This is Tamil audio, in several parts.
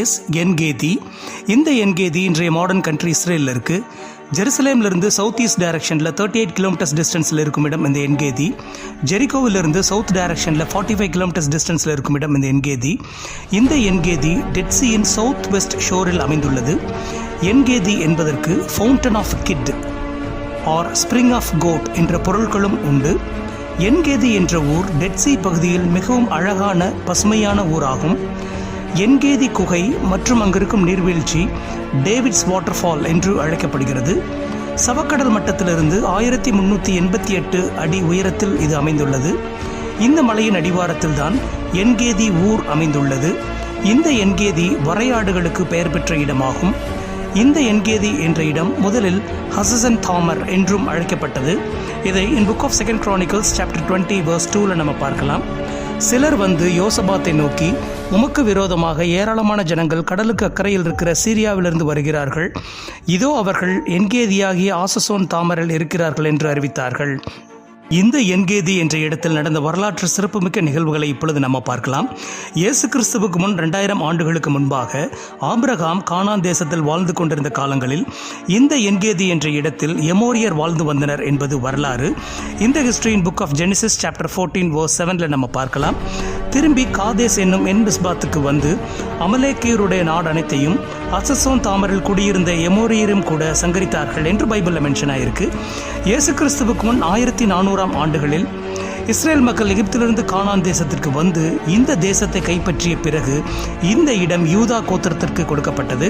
இஸ் என்கேதி. இந்த என்கேதி இன்றைய மாடர்ன் கண்ட்ரி இஸ்ரேலில் இருக்குது. ஜெருசலேம்லேருந்து சவுத் ஈஸ்ட் டைரக்ஷனில் 38 கிலோமீட்டர்ஸ் டிஸ்டன்ஸில் இருக்கும் இடம் இந்த என்கேதி. ஜெரிகோவிலிருந்து சவுத் டைரக்ஷனில் 45 கிலோமீட்டர்ஸ் டிஸ்டன்ஸில் இருக்கும் இடம் இந்த என்கேதி. இந்த என்கேதி டெட் சீயின் சவுத் வெஸ்ட் ஷோரில் அமைந்துள்ளது. என்கேதி என்பதற்கு fountain of kid or spring of goat என்ற பொருட்களும் உண்டு. என்கேதி என்ற ஊர் டெட் சீ பகுதியில் மிகவும் அழகான பசுமையான ஊராகும். என்கேதி குகை மற்றும் அங்கிருக்கும் நீர்வீழ்ச்சி டேவிட்ஸ் வாட்டர்ஃபால் என்று அழைக்கப்படுகிறது. சவக்கடல் மட்டத்திலிருந்து 1388 அடி உயரத்தில் இது அமைந்துள்ளது. இந்த மலையின் அடிவாரத்தில் தான் என்கேதி ஊர் அமைந்துள்ளது. இந்த என்கேதி வரையாடுகளுக்கு பெயர் பெற்ற இடமாகும். இந்த என்கேதி என்ற இடம் முதலில் ஹசசன் தாமர் என்றும் அழைக்கப்பட்டது. இதை in book of 2 Chronicles chapter 20 verse 2 நம்ம பார்க்கலாம். சிலர் வந்து யோசபாத்தை நோக்கி, உமக்கு விரோதமாக ஏராளமான ஜனங்கள் கடலுக்கு அக்கறையில் இருக்கிற சீரியாவிலிருந்து வருகிறார்கள். இதோ அவர்கள் என்கேதியாகிய ஆசசோன் தாமரில் இருக்கிறார்கள் என்று அறிவித்தார்கள். இந்த என்கேதி என்ற இடத்தில் நடந்த வரலாற்று சிறப்புமிக்க நிகழ்வுகளை இப்பொழுது நம்ம பார்க்கலாம். இயேசு கிறிஸ்துவுக்கு முன் 2000 ஆண்டுகளுக்கு முன்பாக ஆபிரகாம் கானான் தேசத்தில் வாழ்ந்து கொண்டிருந்த காலங்களில் இந்த என்கேதி என்ற இடத்தில் எமோரியர் வாழ்ந்து வந்தனர் என்பது வரலாறு. இந்த ஹிஸ்டரியின் book of Genesis chapter 14 verse 7 நம்ம பார்க்கலாம். திரும்பி காதேஸ் என்னும் என்பஸ்பாத்துக்கு வந்து அமலேக்கியருடைய நாடு அனைத்தையும் அசசோன் தாமரில் குடியிருந்த எமோரியரும் கூட சங்கரித்தார்கள் என்று பைபிளில் மென்ஷன் ஆயிருக்கு. இயேசு கிறிஸ்துவுக்கு முன் 1400ஆம் ஆண்டுகளில் இஸ்ரேல் மக்கள் எகிப்திலிருந்து கானான் தேசத்திற்கு வந்து இந்த தேசத்தை கைப்பற்றிய பிறகு இந்த இடம் யூதா கோத்திரத்திற்கு கொடுக்கப்பட்டது.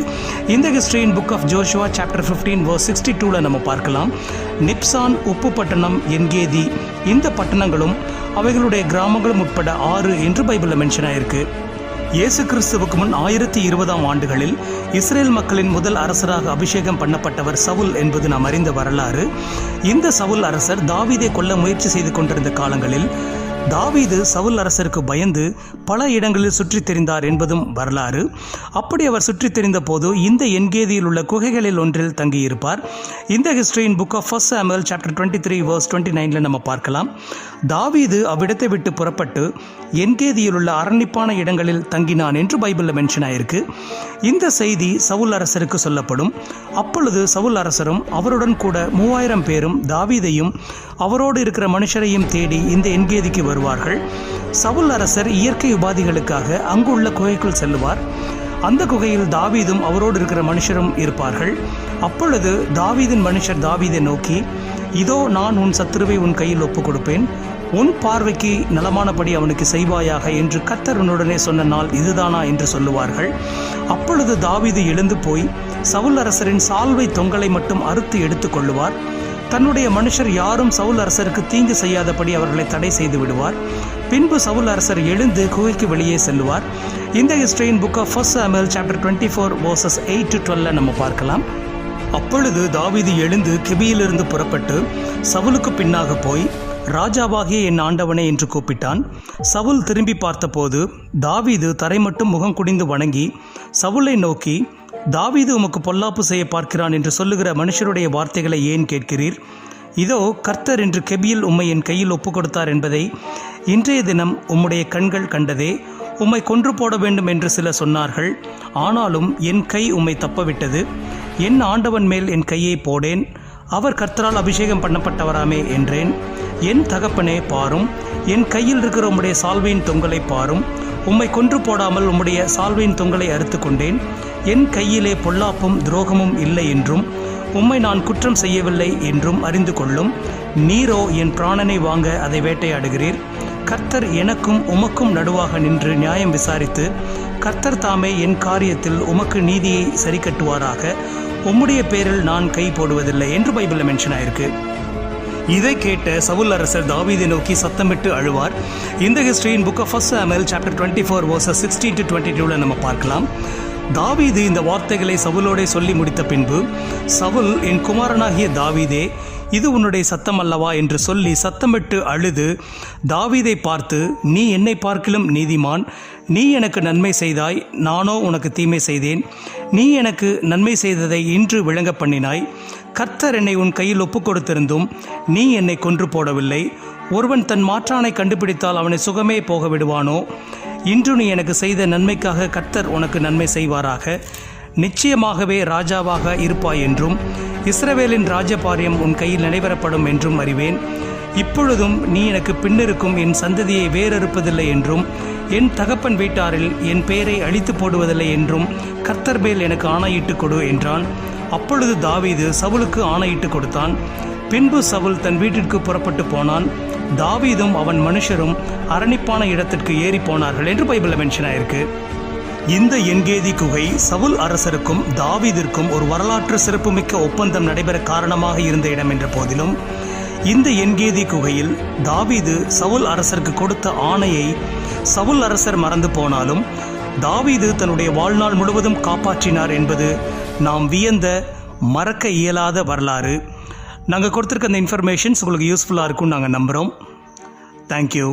இந்த ஹிஸ்டரியின் book of Joshua chapter 15 verse 62 நம்ம பார்க்கலாம். நிப்சான், உப்பு பட்டணம், என்கேதி இந்த பட்டணங்களும் அவைகளுடைய கிராமங்களும் உட்பட 6 என்று பைபிளில் மென்ஷன் ஆயிருக்கு. இயேசு கிறிஸ்துவுக்கு முன் 1020ஆம் ஆண்டுகளில் இஸ்ரேல் மக்களின் முதல் அரசராக அபிஷேகம் பண்ணப்பட்டவர் சவுல் என்பது நாம் அறிந்த வரலாறு. இந்த சவுல் அரசர் தாவீதை கொல்ல முயற்சி செய்து கொண்டிருந்த காலங்களில் தாவீது சவுல் அரசருக்கு பயந்து பல இடங்களில் சுற்றித் திரிந்தார் என்பதும் வரலாறு. அப்படி அவர் சுற்றித் திரிந்த போது இந்த என்கேதியில் உள்ள குகைகளில் ஒன்றில் தங்கியிருப்பார். இந்த ஹிஸ்டரியின் book of 1 Samuel chapter 23 verse 29 நம்ம பார்க்கலாம். தாவீது அவ்விடத்தை விட்டு புறப்பட்டு என்கேதியில் உள்ள அரண்யப்பான இடங்களில் தங்கினான் என்று பைபிளில் மென்ஷன் ஆயிருக்கு. இந்த செய்தி சவுல் அரசருக்கு சொல்லப்படும். அப்பொழுது சவுல் அரசரும் அவருடன் கூட 3000 பேரும் தாவீதையும் அவரோடு இருக்கிற மனுஷரையும் தேடி இந்த என்கேதிக்கு வருவார்கள். சவுல் அரசர் இயற்கை உபாதிகளுக்காக அங்குள்ள குகைக்குள் செல்லுவார். அந்த குகையில் தாவீதும் அவரோடு இருக்கிற மனுஷரும் இருப்பார்கள். அப்பொழுது தாவீதின் மனுஷர் தாவீதை நோக்கி, இதோ நான் உன் சத்துருவை உன் கையில் ஒப்புக் கொடுப்பேன், உன் பார்வைக்கு நலமானபடி அவனுக்கு செய்வாயாக என்று கர்த்தர் உன்னுடனே சொன்ன நாள் இதுதானா என்று சொல்லுவார்கள். அப்பொழுது தாவீது எழுந்து போய் சவுல் அரசரின் சால்வை தொங்கலை மட்டும் அறுத்து எடுத்து கொள்ளுவார். தன்னுடைய மனுஷர் யாரும் சவுல் அரசருக்கு தீங்கு செய்யாதபடி அவர்களை தடை செய்து விடுவார். பின்பு சவுல் அரசர் எழுந்து குகைக்கு வெளியே செல்லுவார். இந்த ஹிஸ்டரியின் book of 1 Samuel chapter 24 verses 8 to 12 நம்ம பார்க்கலாம். அப்பொழுது தாவீது எழுந்து கெபியிலிருந்து புறப்பட்டு சவுலுக்கு பின்னாக போய், ராஜாவாகிய என் ஆண்டவனே என்று கூப்பிட்டான். சவுல் திரும்பி பார்த்தபோது தாவீது தரை மட்டும் முகம் குனிந்து வணங்கி சவுலை நோக்கி, தாவீது உமக்கு பொல்லாப்பு செய்ய பார்க்கிறான் என்று சொல்லுகிற மனுஷருடைய வார்த்தைகளை ஏன் கேட்கிறீர்? இதோ கர்த்தர் என்று கெபியில் உம்மை என் கையில் ஒப்பு கொடுத்தார் என்பதை இன்றைய தினம் உம்முடைய கண்கள் கண்டதே. உம்மை கொன்று போட வேண்டும் என்று சிலர் சொன்னார்கள். ஆனாலும் என் கை உம்மை தப்பவிட்டது. என் ஆண்டவன் மேல் என் கையை போடேன், அவர் கர்த்தரால் அபிஷேகம் பண்ணப்பட்டவராமே என்றேன். என் தகப்பனே பாரும், என் கையில் இருக்கிற உம்முடைய சால்வையின் தொங்கலை பாரும். உம்மை கொன்று போடாமல் உம்முடைய சால்வையின் தொங்கலை அறுத்து கொண்டேன். என் கையிலே பொல்லாப்பும் துரோகமும் இல்லை என்றும் உம்மை நான் குற்றம் செய்யவில்லை என்றும் அறிந்து கொள்ளும். நீரோ என் பிராணனை வாங்க அதை வேட்டையாடுகிறீர். கர்த்தர் எனக்கும் உமக்கும் நடுவாக நின்று நியாயம் விசாரித்து கர்த்தர் தாமே என் காரியத்தில் உமக்கு நீதியை சரி கட்டுவாராக. உம்முடைய பேரில் நான் கை போடுவதில்லை என்று பைபிளில் மென்ஷன் ஆயிருக்கு. இதை கேட்ட சவுல் அரசர் தாவீதை நோக்கி சத்தமிட்டு அழுவார். இந்த ஹிஸ்டரியின் book of 1 Samuel chapter 24 verses 16 to 22 நம்ம பார்க்கலாம். தாவீது இந்த வார்த்தைகளை சவுலோடே சொல்லி முடித்த பின்பு, சவுல், என் குமாரனாகிய தாவீதே, இது உன்னுடைய சத்தம் அல்லவா என்று சொல்லி சத்தமிட்டு அழுது தாவீதை பார்த்து, நீ என்னை பார்க்கிலும் நீதிமான், நீ எனக்கு நன்மை செய்தாய், நானோ உனக்கு தீமை செய்தேன். நீ எனக்கு நன்மை செய்ததை இன்று விளங்க பண்ணினாய். கர்த்தர் என்னை உன் கையில் ஒப்புக் கொடுத்திருந்தும் நீ என்னை கொன்று போடவில்லை. ஒருவன் தன் மாற்றானை கண்டுபிடித்தால் அவனை சுகமே போக விடுவானோ? இன்று நீ எனக்கு செய்த நன்மைக்காக கர்த்தர் உனக்கு நன்மை செய்வாராக. நிச்சயமாகவே ராஜாவாக இருப்பாய் என்றும் இஸ்ரவேலின் ராஜபாரியம் உன் கையில் நடைபெறப்படும் என்றும் அறிவேன். இப்பொழுதும் நீ எனக்கு பின்னிருக்கும் என் சந்ததியை வேறறுப்பதில்லை என்றும் என் தகப்பன் வீட்டாரில் என் பெயரை அழித்து போடுவதில்லை என்றும் கர்த்தர் மேல் எனக்கு ஆணையிட்டு கொடு என்றான். அப்பொழுது தாவீது சவுலுக்கு ஆணையிட்டு கொடுத்தான். பின்பு சவுல் தன் வீட்டிற்கு புறப்பட்டு போனான். தாவீதும் அவன் மனுஷரும் அரணிப்பான இடத்திற்கு ஏறி போனார்கள் என்று பைபிளில் மென்ஷன் ஆயிருக்கு. இந்த என்கேதி குகை சவுல் அரசருக்கும் தாவீதிற்கும் ஒரு வரலாற்று சிறப்புமிக்க ஒப்பந்தம் நடைபெற காரணமாக இருந்த இடம் என்ற போதிலும் இந்த என்கேதி குகையில் தாவீது சவுல் அரசருக்கு கொடுத்த ஆணையை சவுல் அரசர் மறந்து போனாலும் தாவீது தன்னுடைய வாழ்நாள் முழுவதும் காப்பாற்றினார் என்பது நாம் வியந்த மறக்க இயலாத வரலாறு. நாங்கள் கொடுத்துருக்க அந்த இன்ஃபர்மேஷன்ஸ் உங்களுக்கு யூஸ்ஃபுல்லாக இருக்கும்னு நாங்கள் நம்புகிறோம். தேங்க்யூ.